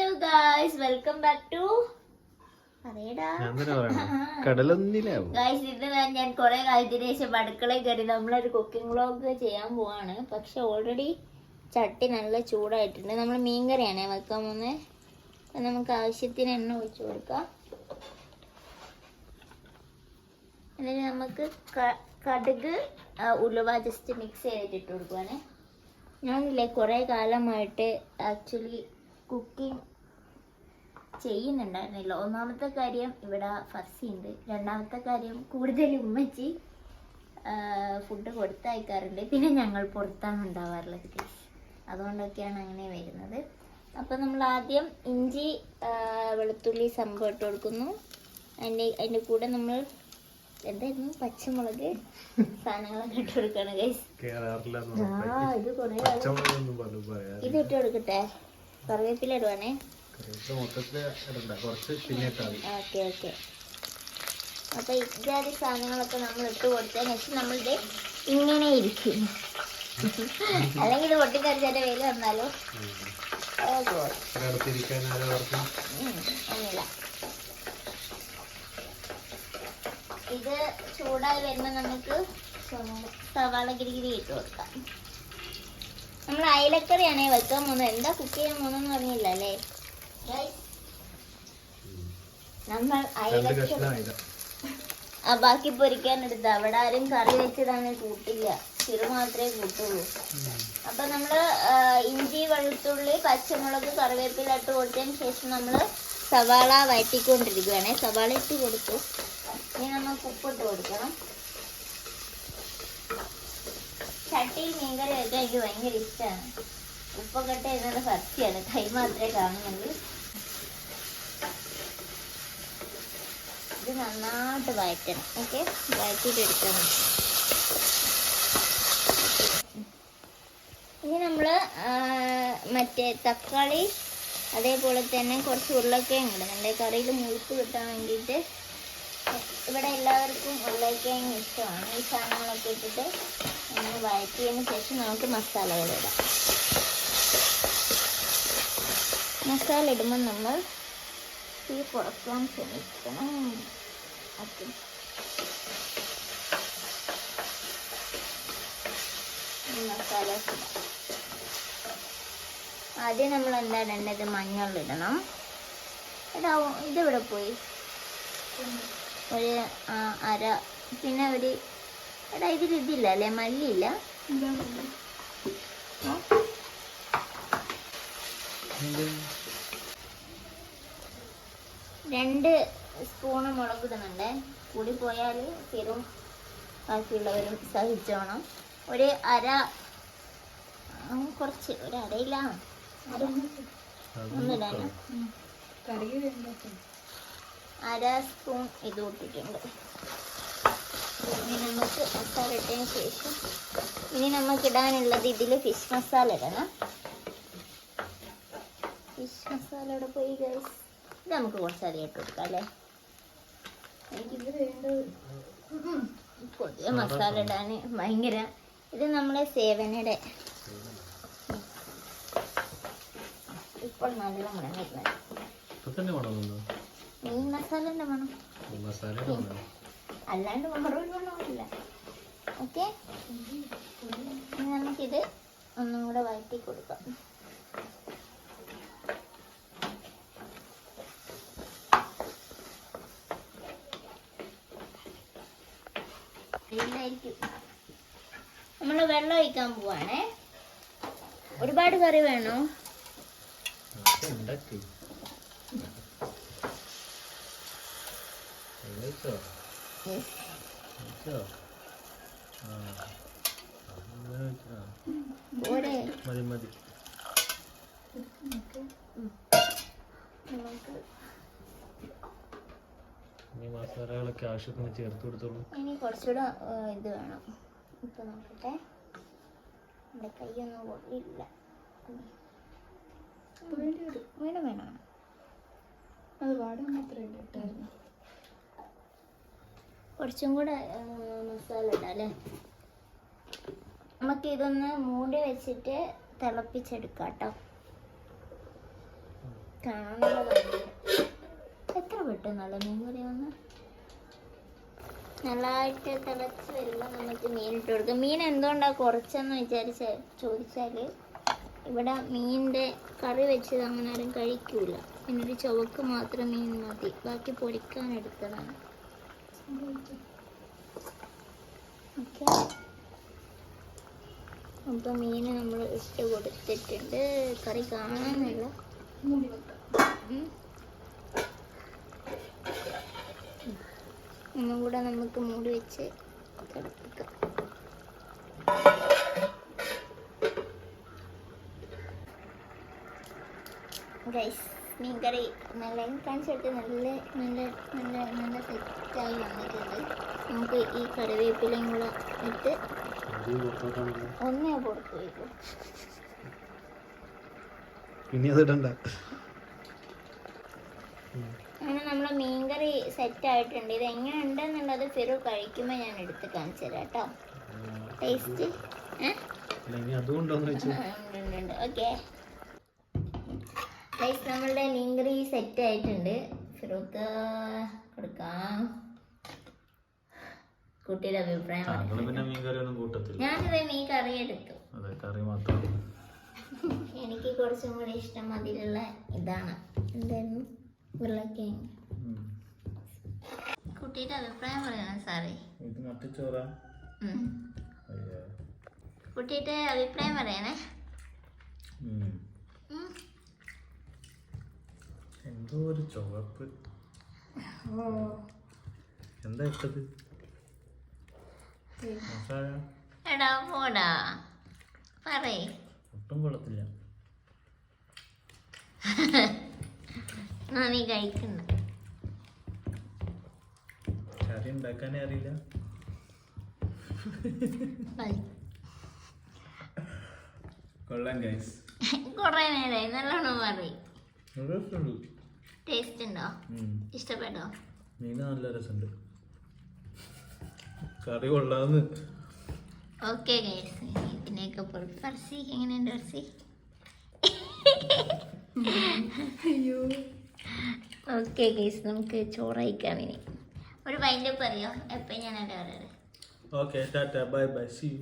Hello guys, welcome back to guys. ഇന്ന് ഞാൻ കുറെ കാലത്തിന് ശേഷം അടുക്കളയിൽ കയറി നമ്മളൊരു കുക്കിംഗ് വ്ളോഗ് ചെയ്യാൻ പോവാണ്. പക്ഷെ ഓൾറെഡി ചട്ടി നല്ല ചൂടായിട്ടുണ്ട്. നമ്മൾ മീൻകറിയാണ് വെക്കാൻ പോകുന്നത്. നമുക്ക് ആവശ്യത്തിന് എണ്ണ ഒഴിച്ചു കൊടുക്കാം. എന്നിട്ട് നമുക്ക് കടുക് ഉലുവ ജസ്റ്റ് മിക്സ് ചെയ്തിട്ട് ഇട്ട് കൊടുക്കുവാണ്. ഞാനില്ലേ കുറേ കാലമായിട്ട് ആക്ച്വലി കുക്കിംഗ് ചെയ്യുന്നുണ്ടായിരുന്നില്ല. ഒന്നാമത്തെ കാര്യം ഇവിടെ ഫസ്സിയുണ്ട്. രണ്ടാമത്തെ കാര്യം കൂടുതൽ ഉമ്മച്ചി ഫുഡ് കൊടുത്തയക്കാറുണ്ട്. പിന്നെ ഞങ്ങൾ പുറത്താണ് ഉണ്ടാവാറുള്ളത്. അതുകൊണ്ടൊക്കെയാണ് അങ്ങനെ വരുന്നത്. അപ്പം നമ്മൾ ആദ്യം ഇഞ്ചി വെളുത്തുള്ളി സംഭവം ഇട്ട് കൊടുക്കുന്നു. അതിൻ്റെ കൂടെ നമ്മൾ എന്തായിരുന്നു പച്ചമുളക് സാധനങ്ങളൊക്കെ ഇട്ട് കൊടുക്കാണ് ഗൈസ്. ഇത് ഇട്ട് കൊടുക്കട്ടെ. കറിവേപ്പില ഇടുവാണേ. Okay okay. അപ്പൊ ഇത്യാദി സാധനങ്ങളൊക്കെ നമ്മൾ ഇട്ട് കൊടുത്തതിന് ശേഷം നമ്മളിത് ഇങ്ങനെ ഇരിക്കും. അല്ലെങ്കിൽ ഇത് പൊട്ടിക്കറിച്ചാന്റെ വെയിൽ വന്നാലോ ഒന്നുമില്ല. ഇത് ചൂടായി വരുമ്പോൾ നമുക്ക് സവാള ഗിരിഗിരി ഇട്ട് കൊടുക്കാം. നമ്മൾ അയലക്കറിയാണേ വെക്കാൻ പോകുന്നത്. എന്താ കുക്ക് ചെയ്യാൻ പോകുന്നതെന്ന് പറഞ്ഞില്ല അല്ലേ? നമ്മൾ അയലക്കറി ബാക്കി പൊരിക്കാൻ എടുത്ത അവിടെ ആരും കറി വെച്ചതാണ് കൂട്ടില്ല, ചിറു മാത്രമേ കൂട്ടുള്ളൂ. അപ്പൊ നമ്മള് ഇഞ്ചി വെളുത്തുള്ളി പച്ചമുളക് കറിവേപ്പില ഇട്ട് കൊടുത്തതിന് ശേഷം നമ്മള് സവാള വഴറ്റിക്കൊണ്ടിരിക്കുകയാണേ. സവാള ഇട്ട് കൊടുത്തു. ഇനി നമുക്ക് ഉപ്പിട്ട് കൊടുക്കണം. ചട്ടിയിൽ മീൻകറി വെക്കാൻ എനിക്ക് ഭയങ്കര ഇഷ്ടമാണ്. ഉപ്പൊക്കെ ഇട്ട് എന്നുള്ള സത്യമാണ്, കൈ മാത്രമേ കാണുന്നുള്ളൂ. ഇത് നന്നായിട്ട് വഴറ്റണം. ഓക്കെ, വഴറ്റിയിട്ട് എടുക്കാൻ. ഇനി നമ്മൾ മറ്റേ തക്കാളി അതേപോലെ തന്നെ കുറച്ച് ഉരുളക്കിഴങ്ങ് ഇടുന്നുണ്ട് കറിയിൽ മുഴുപ്പ് കിട്ടാൻ വേണ്ടിയിട്ട്. ഇവിടെ എല്ലാവർക്കും ഉരുളക്കിഴങ്ങ് ഇഷ്ടമാണ്. ഈ സാധനങ്ങളൊക്കെ ഇട്ടിട്ട് നമ്മൾ വഴറ്റിയതിന് ശേഷം നമുക്ക് മസാലകൾ ഇടാം. മസാല ഇടുമ്പോൾ നമ്മൾ തീ കുറയ്ക്കാൻ ശ്രമിക്കണം. മസാല ആദ്യം നമ്മൾ എന്താ ഇടേണ്ടത്? മഞ്ഞളിടണം. ഇതിവിടെ പോയി ഒരു അര. പിന്നെ ഒരു ഇതില്ല അല്ലേ, മല്ലിയില്ല. 2 സ്പൂണ് മുളക് ഇടുന്നുണ്ട്. കൂടി പോയാൽ തീരും, ബാക്കിയുള്ളവരും സഹിച്ചോണം. ഒരു അര, കുറച്ച് ഒരു അരയില്ല, ഒന്നിടാനോ അര സ്പൂൺ ഇത് ഇട്ടിട്ടുണ്ട്. ഇനി നമുക്ക് മസാല ഇട്ടതിന് ശേഷം ഇനി നമുക്ക് ഇടാനുള്ളത് ഇതിൽ ഫിഷ് മസാല ഇടണം. ഫിഷ് മസാല ഇവിടെ പോയി ഗൈസ്. ഇത് നമുക്ക് കുറച്ചധികം ഇട്ട് കൊടുക്കാം അല്ലേ? എനിക്കിത് വേണ്ടത് പൊതുവെ മസാല ഇടാൻ ഭയങ്കര. ഇത് നമ്മളെ സേവനയുടെ ഇപ്പോൾ നല്ല മണം വരുന്നത്. മീൻ മസാലന്റെ മണം അല്ലാണ്ട് വേറൊരു മണമില്ല. ഓക്കെ, നമുക്കിത് ഒന്നും കൂടെ വഴറ്റി കൊടുക്കാം. നമ്മൾ വെള്ളം ഒഴിക്കാൻ പോവാണേ. ഒരുപാട് കറി വേണോ? മസാലകളൊക്കെ ആവശ്യത്തിന് ചേർത്ത് കൊടുത്തോളൂ. ഇനി കുറച്ചുകൂടെ ഇത് വേണം. ഇപ്പൊ നോക്കട്ടെ, എൻ്റെ കൈയൊന്നും കൊള്ളില്ല. വേണം വേണം, അത് വാടാൻ മാത്രമേ ഇട്ടായിരുന്നു. കുറച്ചും കൂടെ മസാല ഇടാം അല്ലേ? നമുക്ക് ഇതൊന്ന് മൂടി വെച്ചിട്ട് തിളപ്പിച്ചെടുക്കാം കേട്ടോ. കാണാനുള്ള ഭംഗി. എത്ര പെട്ടെന്നല്ല മീൻ കറി വന്ന് നല്ലതായിട്ട് തിളച്ച് വരുമ്പോൾ നമുക്ക് മീൻ ഇട്ട് കൊടുക്കാം. മീൻ എന്തുകൊണ്ടാണ് കുറച്ചെന്ന് ചോദിച്ചാൽ ഇവിടെ മീനിൻ്റെ കറി വെച്ചത് അങ്ങനെ ആരും കഴിക്കൂല. പിന്നൊരു ചുവക്ക് മാത്രം മീൻ മതി, ബാക്കി പൊരിക്കാൻ എടുത്തതാണ്. ഓക്കെ, അപ്പോൾ മീൻ നമ്മൾ ഇട്ട് കൊടുത്തിട്ടുണ്ട്. കറി കാണാനല്ല, ഒന്നും കൂടെ നമുക്ക് മൂടി വെച്ച് തിളപ്പിക്കാം. ഗൈസ്, മീൻകറി നല്ല കാണിച്ചിട്ട് നല്ല നല്ല നല്ല നല്ല സെറ്റായി വന്നിട്ടുണ്ട്. നമുക്ക് ഈ കറിവേപ്പിലയും കൂടെ ഇട്ട് ഒന്നേ പുറത്ത് വയ്ക്കും. പിന്നെ അതിടണ്ട. അങ്ങനെ നമ്മളെ മീൻകറി സെറ്റായിട്ടുണ്ട്. ഇത് എങ്ങനെ ഉണ്ടെന്നുള്ളത് ഫിറു കഴിക്കുമ്പോൾ ഞാൻ എടുത്ത് കാണിച്ചു തരാം കേട്ടോ. ടേസ്റ്റ് ഉണ്ട്. ഓക്കെ ഗൈസ്, നമ്മളുടെ മീൻകറി സെറ്റ് ആയിട്ടുണ്ട്. ഫിറൂക്ക് കൊടുക്കാം. കുട്ടിയുടെ അഭിപ്രായം ഞാനിത് മീൻ കറി എടുത്തു. എനിക്ക് കുറച്ചും കൂടി ഇഷ്ടം അതിലുള്ള ഇതാണ്. എന്തായിരുന്നു? ഉരുളക്കിഴങ്ങ്. കുട്ടിയുടെ അഭിപ്രായം പറയണം സാറേ. കുട്ടിയുടെ അഭിപ്രായം പറയണേ. എന്തോ ഒരു ചുവപ്പ്. എന്താ ഇട്ടത്? എടാ പോടാ പറയേ. ഒട്ടും കൊള്ളത്തില്ല. നീ കഴിക്കുന്നു. കറി ഉണ്ടാക്കാനേ അറിയില്ല. കൊള്ളാം ഗൈസ്. കൊറേ നേരമായി, നല്ലോണം പറയും. ടേസ്റ്റ് ഉണ്ടോ? ഇഷ്ടപ്പെട്ടോ? മീൻ നല്ല രസമുണ്ട്. കറി കൊള്ളാന്ന്. ഓക്കെ ഗൈസ്, ഇതിനെയൊക്കെ ഫർസി എങ്ങനെയുണ്ട്? ഫർസി ഓക്കെ ഗൈസ്, നമുക്ക് ചോറയിക്കാം. ഇനി ഒരു വൈൻഡപ്പ് അറിയോ? എപ്പോഴും ഞാനല്ലേ പറയാറ്. Okay, tata, bye bye, see U.